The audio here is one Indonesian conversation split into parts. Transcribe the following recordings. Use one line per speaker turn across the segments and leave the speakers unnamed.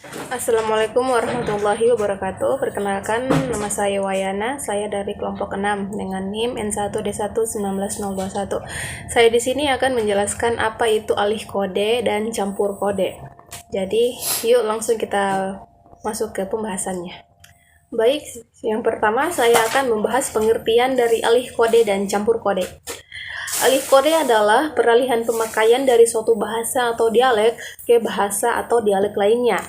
Assalamualaikum warahmatullahi wabarakatuh. Perkenalkan, nama saya Wayana. Saya dari kelompok 6 dengan NIM N1D1 19021. Saya di sini akan menjelaskan apa itu alih kode dan campur kode. Jadi, yuk langsung kita masuk ke pembahasannya. Baik, yang pertama saya akan membahas pengertian dari alih kode dan campur kode. Alih kode adalah peralihan pemakaian dari suatu bahasa atau dialek ke bahasa atau dialek lainnya.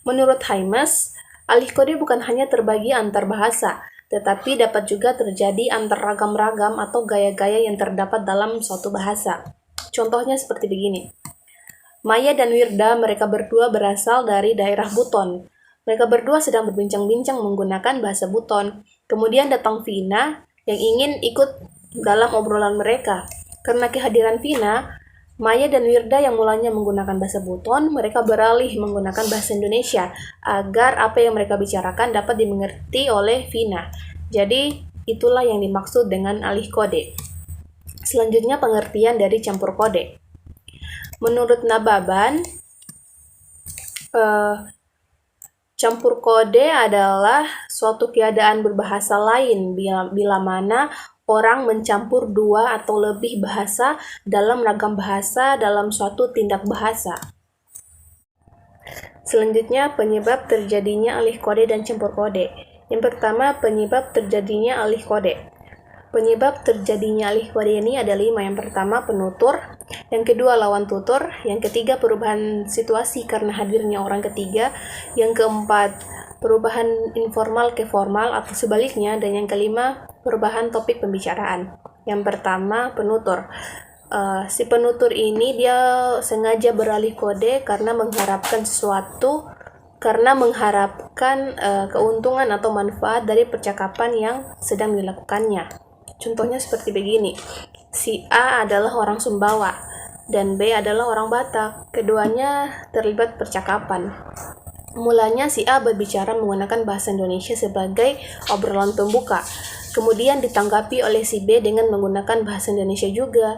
Menurut Hymas, alih kode bukan hanya terbagi antar bahasa, tetapi dapat juga terjadi antar ragam-ragam atau gaya-gaya yang terdapat dalam suatu bahasa. Contohnya seperti begini. Maya dan Wirda, mereka berdua berasal dari daerah Buton. Mereka berdua sedang berbincang-bincang menggunakan bahasa Buton. Kemudian datang Vina yang ingin ikut dalam obrolan mereka. Karena kehadiran Vina, Maya dan Wirda yang mulanya menggunakan bahasa Buton, mereka beralih menggunakan bahasa Indonesia agar apa yang mereka bicarakan dapat dimengerti oleh Vina. Jadi, itulah yang dimaksud dengan alih kode. Selanjutnya, pengertian dari campur kode. Menurut Nababan, campur kode adalah suatu keadaan berbahasa lain bila mana orang mencampur dua atau lebih bahasa dalam ragam bahasa dalam suatu tindak bahasa. Selanjutnya, penyebab terjadinya alih kode dan campur kode. Yang pertama, penyebab terjadinya alih kode. Penyebab terjadinya alih kode ini ada 5. Yang pertama, penutur. Yang kedua, lawan tutur. Yang ketiga, perubahan situasi karena hadirnya orang ketiga. Yang keempat, perubahan informal ke formal atau sebaliknya. Dan yang kelima, perubahan topik pembicaraan. Yang pertama, penutur. Si penutur ini dia sengaja beralih kode karena mengharapkan sesuatu, karena mengharapkan keuntungan atau manfaat dari percakapan yang sedang dilakukannya. Contohnya seperti begini. Si A adalah orang Sumbawa dan B adalah orang Batak. Keduanya terlibat percakapan. Mulanya si A berbicara menggunakan bahasa Indonesia sebagai obrolan pembuka. Kemudian ditanggapi oleh si B dengan menggunakan bahasa Indonesia juga.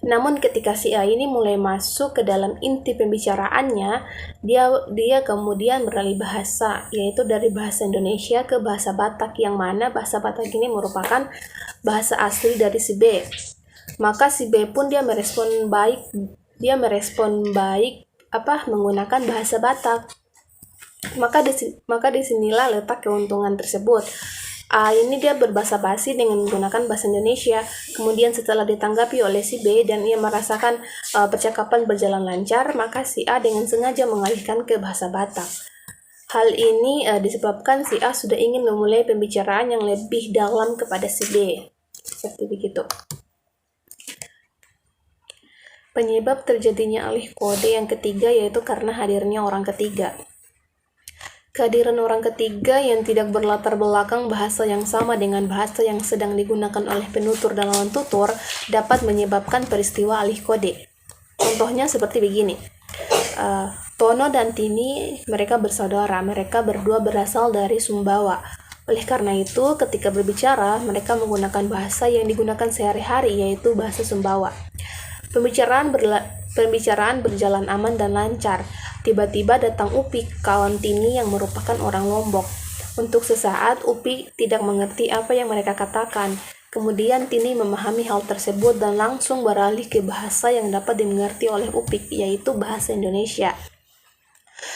Namun ketika si A ini mulai masuk ke dalam inti pembicaraannya, dia kemudian beralih bahasa, yaitu dari bahasa Indonesia ke bahasa Batak, yang mana bahasa Batak ini merupakan bahasa asli dari si B. Maka si B pun dia merespon baik menggunakan bahasa Batak. Maka disinilah letak keuntungan tersebut. Ini dia berbahasa basi dengan menggunakan bahasa Indonesia. Kemudian setelah ditanggapi oleh si B dan ia merasakan percakapan berjalan lancar, maka si A dengan sengaja mengalihkan ke bahasa Batak. Hal ini disebabkan si A sudah ingin memulai pembicaraan yang lebih dalam kepada si B. Seperti begitu. Penyebab terjadinya alih kode yang ketiga yaitu karena hadirnya orang ketiga. Kehadiran orang ketiga yang tidak berlatar belakang bahasa yang sama dengan bahasa yang sedang digunakan oleh penutur dan lawan tutur dapat menyebabkan peristiwa alih kode. Contohnya seperti begini. Tono dan Tini, mereka bersaudara. Mereka berdua berasal dari Sumbawa. Oleh karena itu, ketika berbicara, mereka menggunakan bahasa yang digunakan sehari-hari, yaitu bahasa Sumbawa. Pembicaraan berjalan aman dan lancar. Tiba-tiba datang Upi, kawan Tini yang merupakan orang Lombok. Untuk sesaat, Upi tidak mengerti apa yang mereka katakan. Kemudian Tini memahami hal tersebut dan langsung beralih ke bahasa yang dapat dimengerti oleh Upi, yaitu bahasa Indonesia.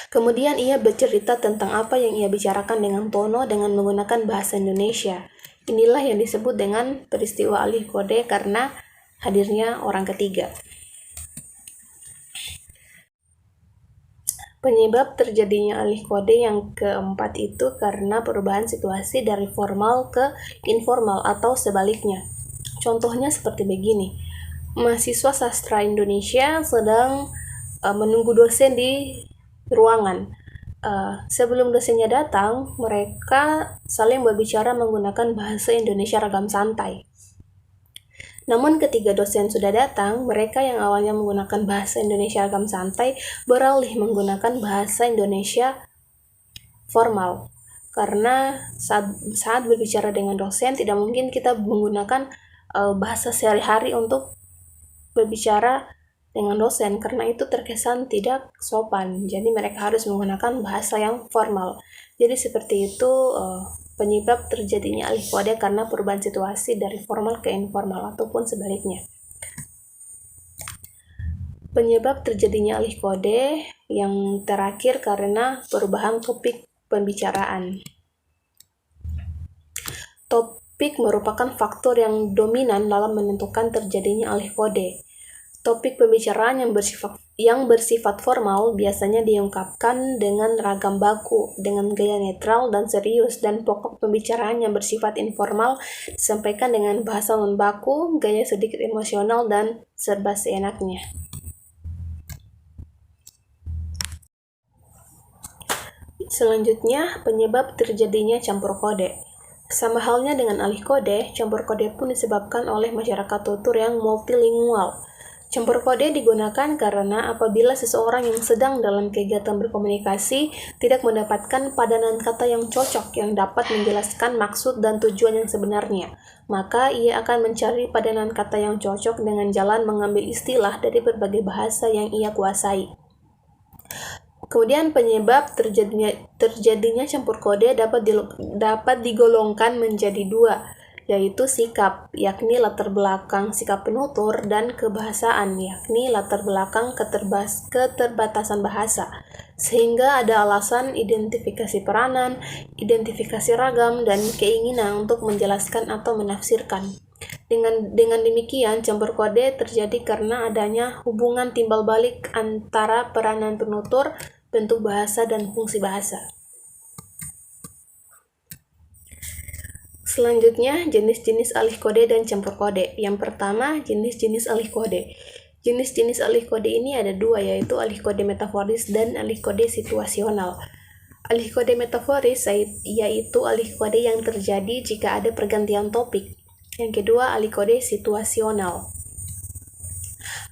Kemudian ia bercerita tentang apa yang ia bicarakan dengan Tono dengan menggunakan bahasa Indonesia. Inilah yang disebut dengan peristiwa alih kode karena hadirnya orang ketiga. Penyebab terjadinya alih kode yang keempat itu karena perubahan situasi dari formal ke informal atau sebaliknya. Contohnya seperti begini. Mahasiswa sastra Indonesia sedang menunggu dosen di ruangan. Sebelum dosennya datang, mereka saling berbicara menggunakan bahasa Indonesia ragam santai. Namun ketika dosen sudah datang, mereka yang awalnya menggunakan bahasa Indonesia ragam santai beralih menggunakan bahasa Indonesia formal. Karena saat berbicara dengan dosen tidak mungkin kita menggunakan bahasa sehari-hari untuk berbicara dengan dosen karena itu terkesan tidak sopan. Jadi mereka harus menggunakan bahasa yang formal. Jadi seperti itu penyebab terjadinya alih kode karena perubahan situasi dari formal ke informal ataupun sebaliknya. Penyebab terjadinya alih kode yang terakhir karena perubahan topik pembicaraan. Topik merupakan faktor yang dominan dalam menentukan terjadinya alih kode. Topik pembicaraan yang bersifat formal biasanya diungkapkan dengan ragam baku, dengan gaya netral dan serius, dan pokok pembicaraan yang bersifat informal disampaikan dengan bahasa non-baku, gaya sedikit emosional, dan serba seenaknya. Selanjutnya, penyebab terjadinya campur kode. Sama halnya dengan alih kode, campur kode pun disebabkan oleh masyarakat tutur yang multilingual. Campur kode digunakan karena apabila seseorang yang sedang dalam kegiatan berkomunikasi tidak mendapatkan padanan kata yang cocok yang dapat menjelaskan maksud dan tujuan yang sebenarnya, maka ia akan mencari padanan kata yang cocok dengan jalan mengambil istilah dari berbagai bahasa yang ia kuasai. Kemudian penyebab terjadinya campur kode dapat digolongkan menjadi dua, yaitu sikap, yakni latar belakang sikap penutur, dan kebahasaan, yakni latar belakang keterbatasan bahasa. Sehingga ada alasan identifikasi peranan, identifikasi ragam, dan keinginan untuk menjelaskan atau menafsirkan. Dengan demikian, campur kode terjadi karena adanya hubungan timbal balik antara peranan penutur, bentuk bahasa, dan fungsi bahasa. Selanjutnya, jenis-jenis alih kode dan campur kode. Yang pertama, jenis-jenis alih kode. Jenis-jenis alih kode ini ada dua, yaitu alih kode metaforis dan alih kode situasional. Alih kode metaforis yaitu alih kode yang terjadi jika ada pergantian topik. Yang kedua, alih kode situasional.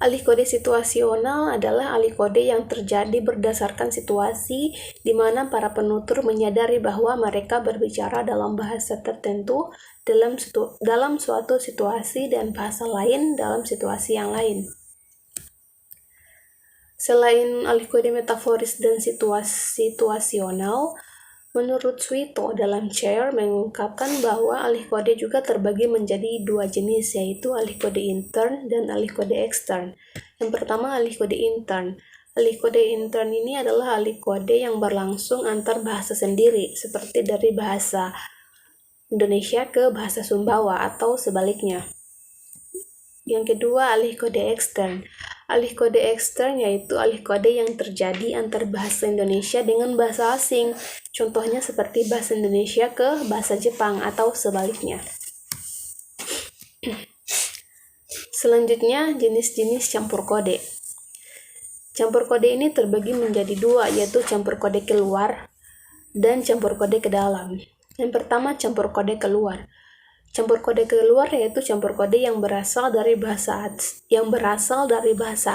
Alih kode situasional adalah alih kode yang terjadi berdasarkan situasi di mana para penutur menyadari bahwa mereka berbicara dalam bahasa tertentu dalam suatu situasi dan bahasa lain dalam situasi yang lain. Selain alih kode metaforis dan situasional, menurut Suito dalam Chair mengungkapkan bahwa alih kode juga terbagi menjadi dua jenis, yaitu alih kode intern dan alih kode ekstern. Yang pertama, alih kode intern. Alih kode intern ini adalah alih kode yang berlangsung antar bahasa sendiri, seperti dari bahasa Indonesia ke bahasa Sumbawa atau sebaliknya. Yang kedua, alih kode ekstern. Alih kode ekstern yaitu alih kode yang terjadi antar bahasa Indonesia dengan bahasa asing. Contohnya seperti bahasa Indonesia ke bahasa Jepang atau sebaliknya. Selanjutnya, jenis-jenis campur kode. Campur kode ini terbagi menjadi dua, yaitu campur kode keluar dan campur kode ke dalam. Yang pertama, campur kode keluar. Campur kode keluar yaitu campur kode yang berasal dari bahasa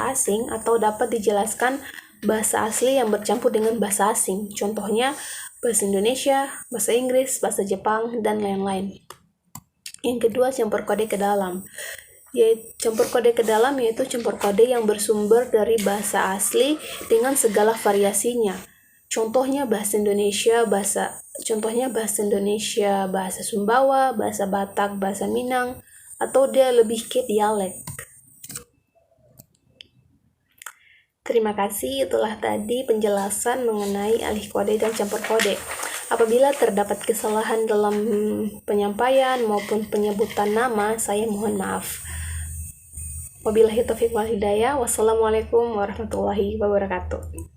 asing atau dapat dijelaskan bahasa asli yang bercampur dengan bahasa asing. Contohnya bahasa Indonesia, bahasa Inggris, bahasa Jepang, dan lain-lain. Yang kedua, campur kode ke dalam. Campur kode ke dalam yaitu campur kode yang bersumber dari bahasa asli dengan segala variasinya. Contohnya bahasa Indonesia, bahasa Sumbawa, bahasa Batak, bahasa Minang, atau dia lebih ke dialek. Terima kasih, itulah tadi penjelasan mengenai alih kode dan campur kode. Apabila terdapat kesalahan dalam penyampaian maupun penyebutan nama, saya mohon maaf. Wabillahi taufiq wal hidayah. Wassalamualaikum warahmatullahi wabarakatuh.